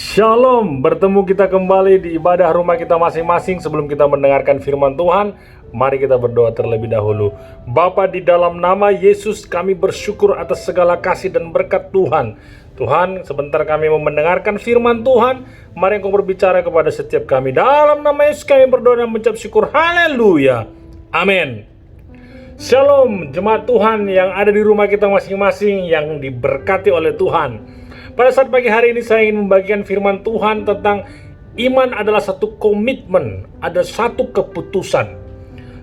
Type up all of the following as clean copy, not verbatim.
Shalom, bertemu kita kembali di ibadah rumah kita masing-masing. Sebelum kita mendengarkan firman Tuhan, mari kita berdoa terlebih dahulu. Bapa, di dalam nama Yesus kami bersyukur atas segala kasih dan berkat Tuhan. Tuhan, sebentar kami mau mendengarkan firman Tuhan. Mari Engkau berbicara kepada setiap kami. Dalam nama Yesus kami berdoa dan mengucap syukur. Haleluya. Amin. Shalom, jemaat Tuhan yang ada di rumah kita masing-masing yang diberkati oleh Tuhan. Pada saat pagi hari ini saya ingin membagikan firman Tuhan tentang iman adalah satu komitmen, ada satu keputusan.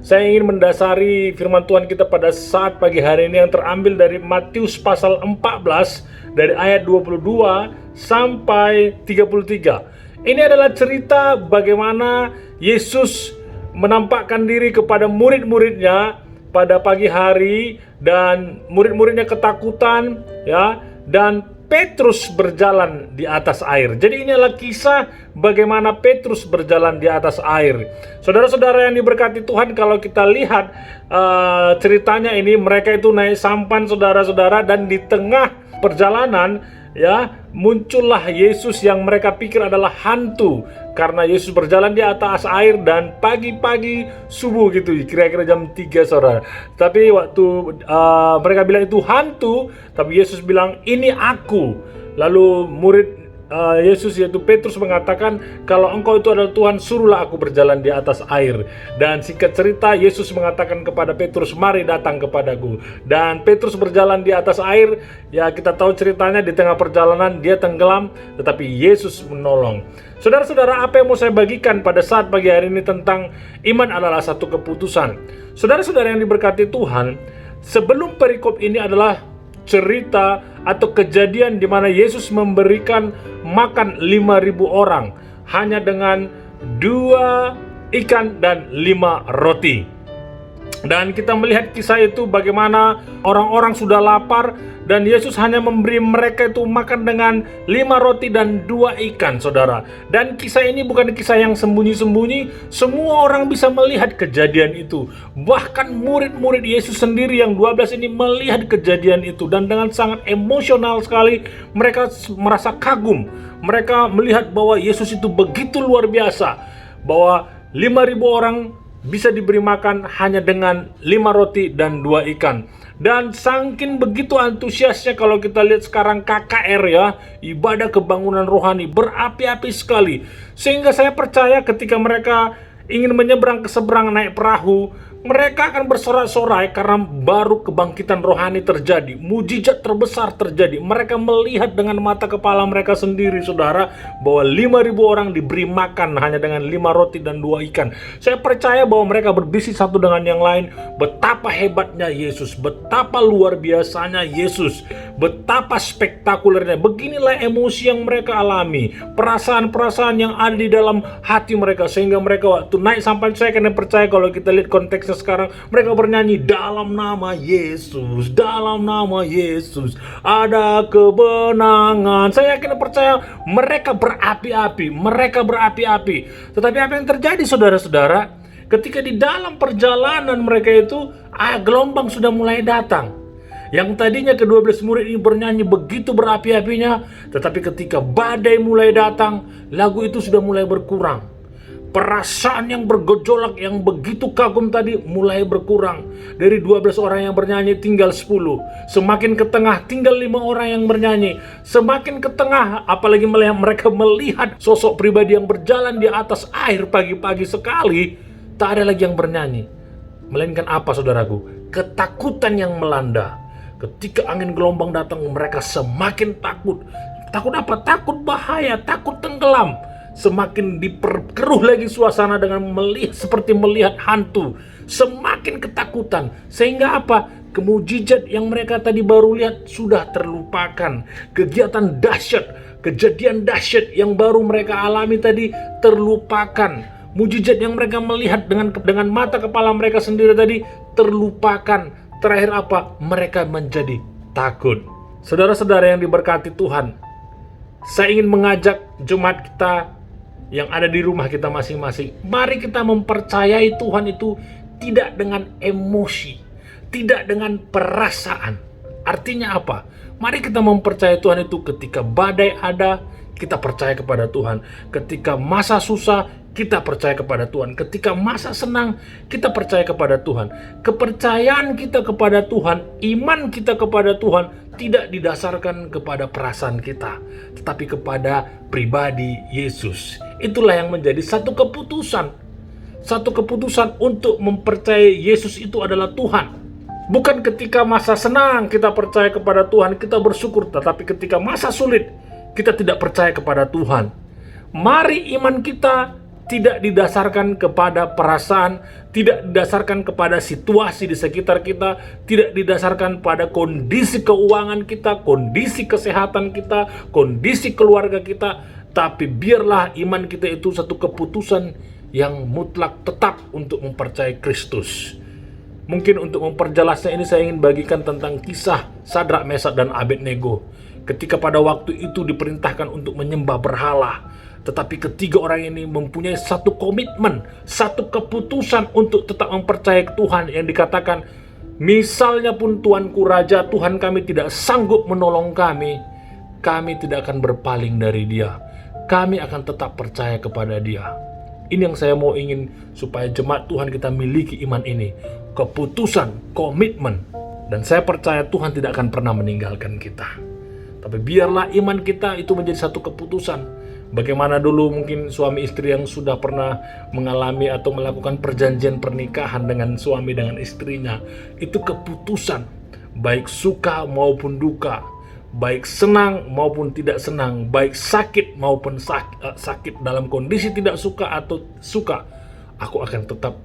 Saya ingin mendasari firman Tuhan kita pada saat pagi hari ini yang terambil dari Matius pasal 14 dari ayat 22 sampai 33. Ini adalah cerita bagaimana Yesus menampakkan diri kepada murid-muridnya pada pagi hari dan murid-muridnya ketakutan ya, dan Petrus berjalan di atas air. Jadi ini adalah kisah bagaimana Petrus berjalan di atas air. Saudara-saudara yang diberkati Tuhan, kalau kita lihat ceritanya ini, mereka itu naik sampan saudara-saudara, dan di tengah perjalanan ya muncullah Yesus yang mereka pikir adalah hantu, karena Yesus berjalan di atas air dan pagi-pagi subuh gitu, kira-kira jam 3 saudara. Tapi waktu mereka bilang itu hantu, tapi Yesus bilang ini aku. Lalu murid Yesus yaitu Petrus mengatakan, kalau engkau itu adalah Tuhan, suruhlah aku berjalan di atas air. Dan singkat cerita, Yesus mengatakan kepada Petrus, mari datang kepadaku. Dan Petrus berjalan di atas air. Ya, kita tahu ceritanya, di tengah perjalanan dia tenggelam, tetapi Yesus menolong. Saudara-saudara, apa yang mau saya bagikan pada saat pagi hari ini tentang iman adalah satu keputusan. Saudara-saudara yang diberkati Tuhan, sebelum perikop ini adalah cerita atau kejadian di mana Yesus memberikan makan 5.000 orang hanya dengan 2 ikan dan 5 roti. Dan kita melihat kisah itu bagaimana orang-orang sudah lapar dan Yesus hanya memberi mereka itu makan dengan 5 roti dan 2 ikan, saudara. Dan kisah ini bukan kisah yang sembunyi-sembunyi, semua orang bisa melihat kejadian itu. Bahkan murid-murid Yesus sendiri yang 12 ini melihat kejadian itu, dan dengan sangat emosional sekali mereka merasa kagum. Mereka melihat bahwa Yesus itu begitu luar biasa, bahwa 5.000 orang bisa diberi makan hanya dengan 5 roti dan 2 ikan. Dan saking begitu antusiasnya, kalau kita lihat sekarang KKR ya, ibadah kebangunan rohani, berapi-api sekali. Sehingga saya percaya ketika mereka ingin menyeberang ke seberang naik perahu, mereka akan bersorak-sorai karena baru kebangkitan rohani terjadi. Mujizat terbesar terjadi. Mereka melihat dengan mata kepala mereka sendiri, saudara, bahwa 5.000 orang diberi makan hanya dengan 5 roti dan 2 ikan. Saya percaya bahwa mereka berbisik satu dengan yang lain. Betapa hebatnya Yesus, betapa luar biasanya Yesus, betapa spektakulernya. Beginilah emosi yang mereka alami, perasaan-perasaan yang ada di dalam hati mereka, sehingga mereka waktu naik sampan, saya kena percaya kalau kita lihat konteksnya sekarang, mereka bernyanyi dalam nama Yesus, dalam nama Yesus ada kebenangan. Saya yakin percaya mereka berapi-api, mereka berapi-api. Tetapi apa yang terjadi saudara-saudara, ketika di dalam perjalanan mereka itu gelombang sudah mulai datang. Yang tadinya ke-12 murid ini bernyanyi begitu berapi-apinya, tetapi ketika badai mulai datang, lagu itu sudah mulai berkurang. Perasaan yang bergejolak yang begitu kagum tadi mulai berkurang. Dari 12 orang yang bernyanyi tinggal 10. Semakin ke tengah tinggal 5 orang yang bernyanyi. Semakin ke tengah, apalagi mereka melihat sosok pribadi yang berjalan di atas air pagi-pagi sekali, tak ada lagi yang bernyanyi. Melainkan apa, saudaraku? Ketakutan yang melanda. Ketika angin gelombang datang, mereka semakin takut. Takut apa? Takut bahaya, takut tenggelam. Semakin diperkeruh lagi suasana dengan seperti melihat hantu. Semakin ketakutan. Sehingga apa? Mujizat yang mereka tadi baru lihat sudah terlupakan. Kegiatan dahsyat, kejadian dahsyat yang baru mereka alami tadi terlupakan. Mujizat yang mereka melihat dengan mata kepala mereka sendiri tadi terlupakan. Terakhir apa? Mereka menjadi takut. Saudara-saudara yang diberkati Tuhan, saya ingin mengajak jemaat kita yang ada di rumah kita masing-masing, mari kita mempercayai Tuhan itu tidak dengan emosi, tidak dengan perasaan. Artinya apa? Mari kita mempercayai Tuhan itu ketika badai ada, kita percaya kepada Tuhan. Ketika masa susah, kita percaya kepada Tuhan. Ketika masa senang, kita percaya kepada Tuhan. Kepercayaan kita kepada Tuhan, iman kita kepada Tuhan tidak didasarkan kepada perasaan kita, tetapi kepada pribadi Yesus. Itulah yang menjadi satu keputusan. Satu keputusan untuk mempercayai Yesus itu adalah Tuhan. Bukan ketika masa senang kita percaya kepada Tuhan, kita bersyukur, tetapi ketika masa sulit, kita tidak percaya kepada Tuhan. Mari iman kita tidak didasarkan kepada perasaan, tidak didasarkan kepada situasi di sekitar kita, tidak didasarkan pada kondisi keuangan kita, kondisi kesehatan kita, kondisi keluarga kita, tapi biarlah iman kita itu satu keputusan yang mutlak tetap untuk mempercayai Kristus. Mungkin untuk memperjelasnya ini saya ingin bagikan tentang kisah Sadrak, Mesak, dan Abednego. Ketika pada waktu itu diperintahkan untuk menyembah berhala, tetapi ketiga orang ini mempunyai satu komitmen, satu keputusan untuk tetap mempercayai Tuhan, yang dikatakan, misalnya pun Tuanku Raja, Tuhan kami tidak sanggup menolong kami tidak akan berpaling dari Dia. Kami akan tetap percaya kepada Dia. Ini yang saya mau ingin supaya jemaat Tuhan kita miliki iman ini. Keputusan, komitmen. Dan saya percaya Tuhan tidak akan pernah meninggalkan kita. Tapi biarlah iman kita itu menjadi satu keputusan. Bagaimana dulu mungkin suami istri yang sudah pernah mengalami atau melakukan perjanjian pernikahan dengan suami dengan istrinya. Itu keputusan. Baik suka maupun duka. Baik senang maupun tidak senang. Baik sakit maupun sakit. Dalam kondisi tidak suka atau suka. Aku akan tetap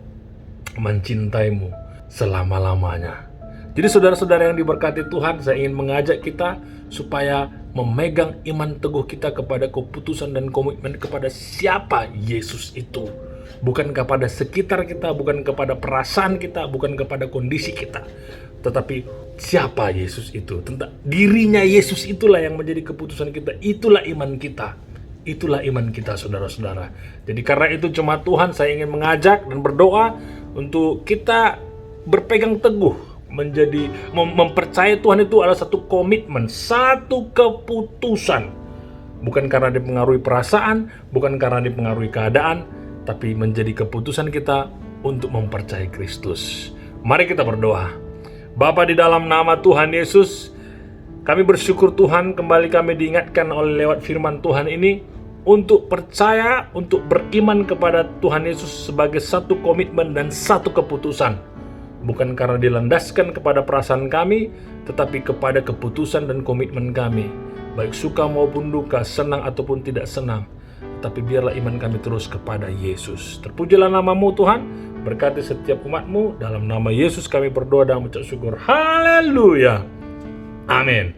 mencintaimu selama-lamanya. Jadi saudara-saudara yang diberkati Tuhan, saya ingin mengajak kita supaya memegang iman teguh kita kepada keputusan dan komitmen kepada siapa Yesus itu. Bukan kepada sekitar kita, bukan kepada perasaan kita, bukan kepada kondisi kita. Tetapi siapa Yesus itu. Tentang dirinya Yesus itulah yang menjadi keputusan kita. Itulah iman kita. Itulah iman kita saudara-saudara. Jadi karena itu jemaat Tuhan, saya ingin mengajak dan berdoa untuk kita berpegang teguh, mempercayai Tuhan itu adalah satu komitmen, satu keputusan. Bukan karena dipengaruhi perasaan, bukan karena dipengaruhi keadaan, tapi menjadi keputusan kita untuk mempercayai Kristus. Mari kita berdoa. Bapa, di dalam nama Tuhan Yesus, kami bersyukur Tuhan, kembali kami diingatkan oleh lewat firman Tuhan ini untuk percaya, untuk beriman kepada Tuhan Yesus sebagai satu komitmen dan satu keputusan. Bukan karena dilandaskan kepada perasaan kami, tetapi kepada keputusan dan komitmen kami. Baik suka maupun duka, senang ataupun tidak senang. Tapi biarlah iman kami terus kepada Yesus. Terpujilah nama-Mu Tuhan, berkati setiap umat-Mu. Dalam nama Yesus kami berdoa dan mengucap syukur. Haleluya. Amin.